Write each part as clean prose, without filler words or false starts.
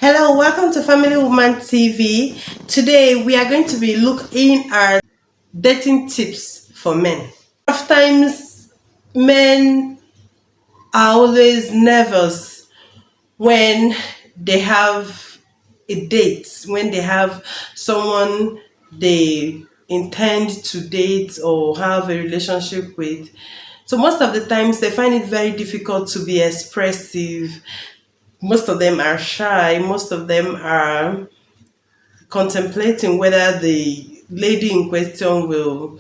Hello, welcome to Family Woman TV. Today we are going to be looking at dating tips for men. Oftentimes, men are always nervous when they have a date, when they have someone they intend to date or have a relationship with. So most of the times they find it very difficult to be expressive. Most of them are shy. Most of them are contemplating whether the lady in question will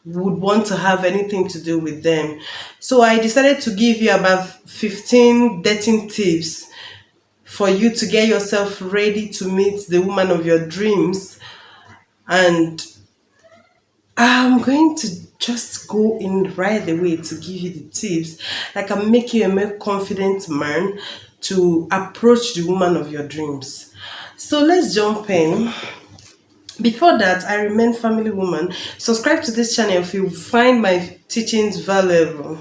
would want to have anything to do with them. So I decided to give you about 15 dating tips for you to get yourself ready to meet the woman of your dreams. And I'm going to just go in right away to give you the tips that can make you a more confident man to approach the woman of your dreams. So let's jump in. Before that, I remain family woman. Subscribe to this channel if you find my teachings valuable.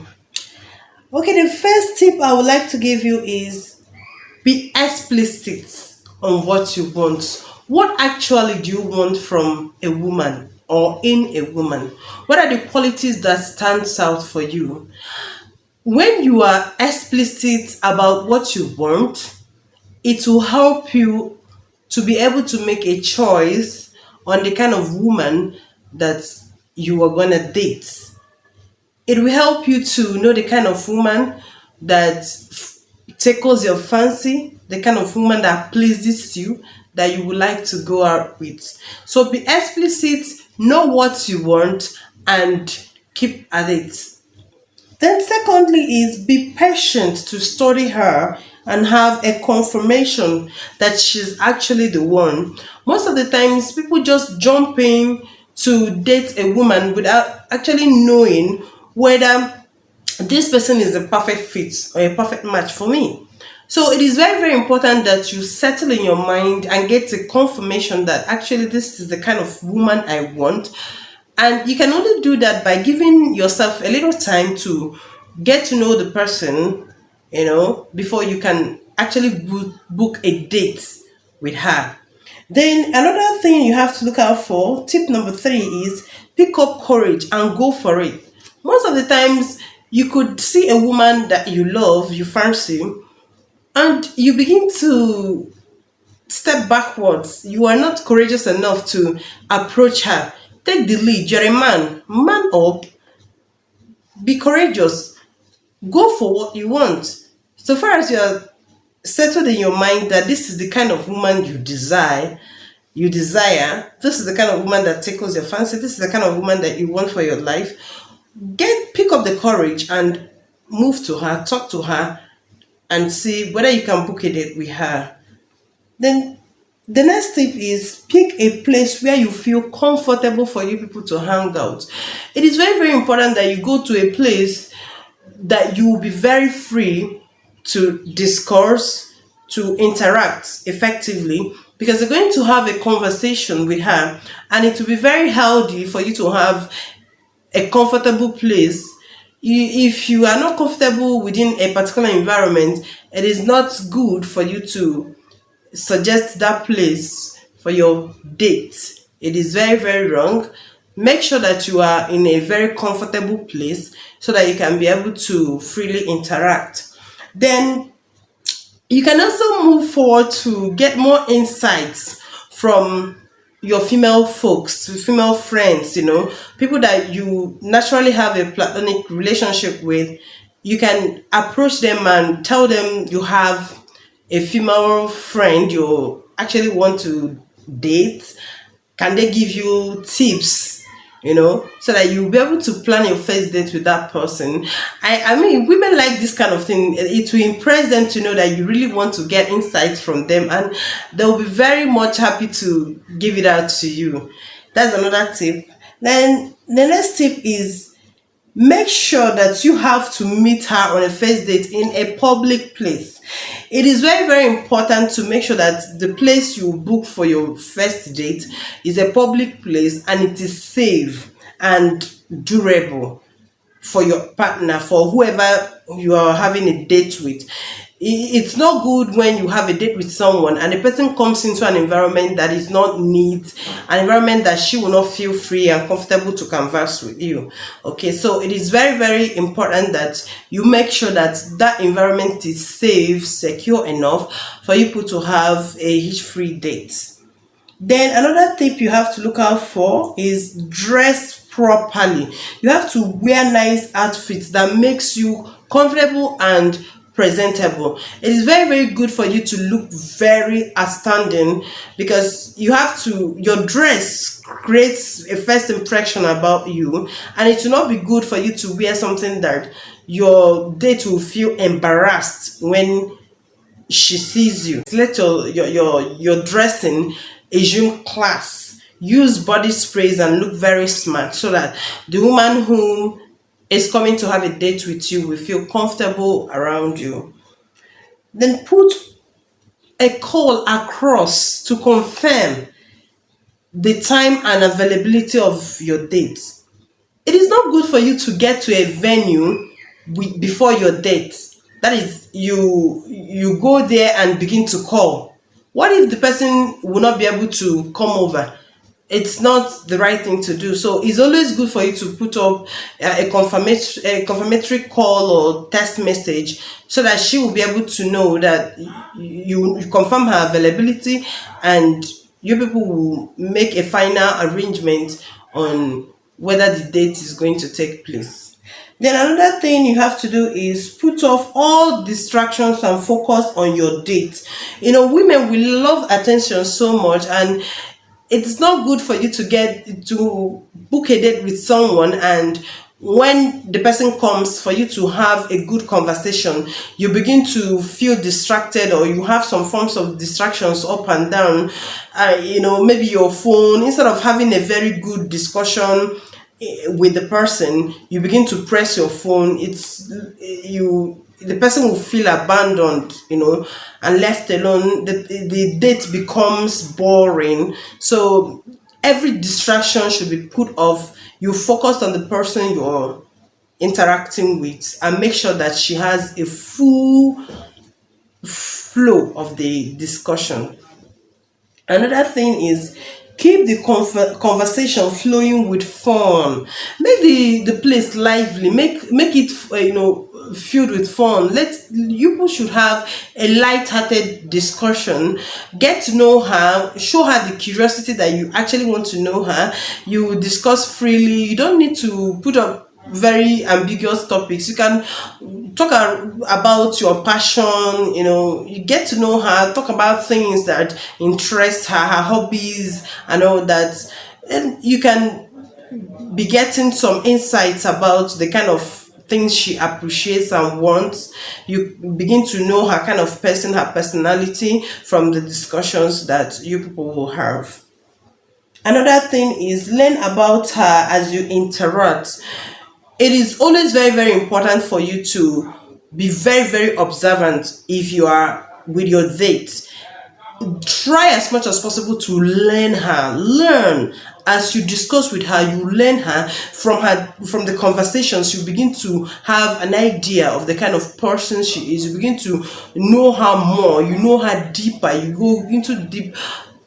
Okay, the first tip I would like to give you is be explicit on what you want. What actually do you want from a woman or in a woman? What are the qualities that stands out for you? When you are explicit about what you want, it will help you to be able to make a choice on the kind of woman that you are going to date. It will help you to know the kind of woman that tickles your fancy, the kind of woman that pleases you, that you would like to go out with. So be explicit, know what you want, and keep at it. Then secondly is be patient to study her and have a confirmation that she's actually the one. Most of the times people just jump in to date a woman without actually knowing whether this person is a perfect fit or a perfect match for me. So it is very, very important that you settle in your mind and get a confirmation that actually this is the kind of woman I want. And you can only do that by giving yourself a little time to get to know the person, before you can actually book a date with her. Then another thing you have to look out for, tip number 3 is pick up courage and go for it. Most of the times you could see a woman that you love, you fancy, and you begin to step backwards. You are not courageous enough to approach her. Take the lead. You're a man. Man up. Be courageous. Go for what you want. So far as you're settled in your mind that this is the kind of woman you desire, this is the kind of woman that tickles your fancy, this is the kind of woman that you want for your life, pick up the courage and move to her, talk to her, and see whether you can book a date with her. Then the next tip is pick a place where you feel comfortable for you people to hang out. It is very, very important that you go to a place that you will be very free to discourse, to interact effectively, because you're going to have a conversation with her, and it will be very healthy for you to have a comfortable place. If you are not comfortable within a particular environment, it is not good for you to suggest that place for your date. It is very, very wrong. Make sure that you are in a very comfortable place so that you can be able to freely interact. Then you can also move forward to get more insights from your female folks, female friends, people that you naturally have a platonic relationship with. You can approach them and tell them you have a female friend you actually want to date. Can they give you tips, so that you'll be able to plan your first date with that person? I mean, women like this kind of thing. It will impress them to know that you really want to get insights from them, and they'll be very much happy to give it out to you. That's another tip. Then the next tip is make sure that you have to meet her on a first date in a public place. It is very, very important to make sure that the place you book for your first date is a public place and it is safe and durable for your partner, for whoever you are having a date with. It's not good when you have a date with someone and the person comes into an environment that is not neat, an environment that she will not feel free and comfortable to converse with you. Okay, so it is very, very important that you make sure that that environment is safe, secure enough for you people to have a hitch-free date. Then another tip you have to look out for is dress properly. You have to wear nice outfits that makes you comfortable and presentable. It is very, very good for you to look very outstanding, because you have to, your dress creates a first impression about you, and it will not be good for you to wear something that your date will feel embarrassed when she sees you. Let your dressing assume class. Use body sprays and look very smart so that the woman who is coming to have a date with you will feel comfortable around you. Then put a call across to confirm the time and availability of your date. It is not good for you to get to a venue before your date. That is, you go there and begin to call. What if the person will not be able to come over? It's not the right thing to do. So it's always good for you to put up a confirmatory call or text message, so that she will be able to know that you confirm her availability, and you people will make a final arrangement on whether the date is going to take place. Then another thing you have to do is put off all distractions and focus on your date. You know, women will love attention so much, and it's not good for you to get to book a date with someone, and when the person comes for you to have a good conversation, you begin to feel distracted, or you have some forms of distractions up and down. Maybe your phone, instead of having a very good discussion with the person, you begin to press your phone. The person will feel abandoned, and left alone. The date becomes boring. So every distraction should be put off. You focus on the person you're interacting with, and make sure that she has a full flow of the discussion. Another thing is, keep the conversation flowing with fun. Make the place lively. Make it filled with fun. Let you people should have a light-hearted discussion. Get to know her. Show her the curiosity that you actually want to know her. You discuss freely. You don't need to put up very ambiguous topics. You can talk about your passion. You get to know her, talk about things that interest her, her hobbies and all that, and you can be getting some insights about the kind of things she appreciates and wants. You begin to know her kind of person, her personality, from the discussions that you people will have. Another thing is, learn about her as you interact. It is always very, very important for you to be very, very observant. If you are with your date, try as much as possible to learn as you discuss with her. You learn from the conversations. You begin to have an idea of the kind of person she is. You begin to know her more. You know her deeper. You go into deep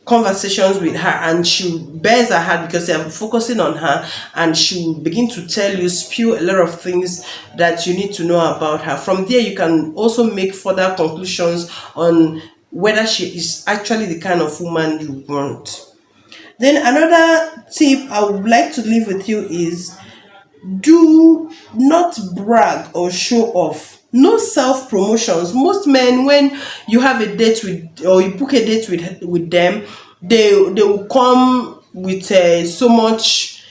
conversations with her, and she bears her heart because you're focusing on her, and she will begin to tell you, spew a lot of things that you need to know about her. From there, you can also make further conclusions on whether she is actually the kind of woman you want. Then another tip I would like to leave with you is, do not brag or show off. No self promotions. Most men, when you have a date with, or you book a date with them, they will come with so much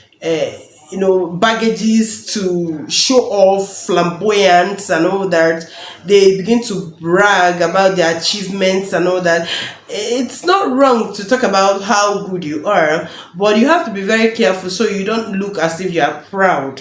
baggages to show off, flamboyance and all that. They begin to brag about their achievements and all that. It's not wrong to talk about how good you are, but you have to be very careful so you don't look as if you are proud.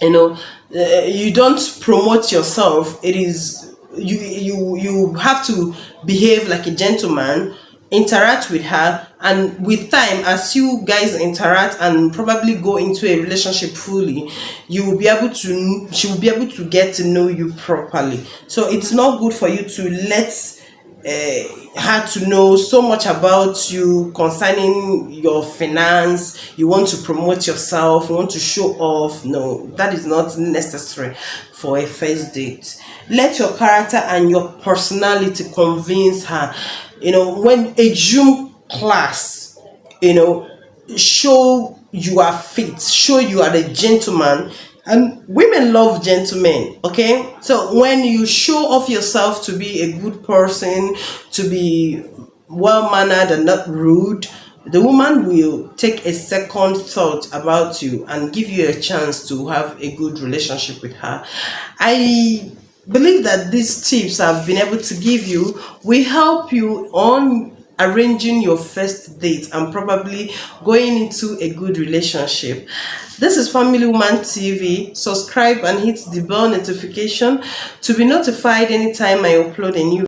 You don't promote yourself. It is, you have to behave like a gentleman. interact with her, and with time, as you guys interact and probably go into a relationship fully, you will be able to she will be able to get to know you properly. So it's not good for you to let her to know so much about you concerning your finance. You want to promote yourself, you want to show off. No, that is not necessary for a first date. Let your character and your personality convince her. When a Zoom class, you know show you are fit, show you are a gentleman, and women love gentlemen. Okay, so when you show off yourself to be a good person, to be well mannered and not rude, the woman will take a second thought about you and give you a chance to have a good relationship with her. I believe that these tips I've been able to give you will help you on arranging your first date and probably going into a good relationship. This is Family Woman TV. Subscribe and hit the bell notification to be notified anytime I upload a new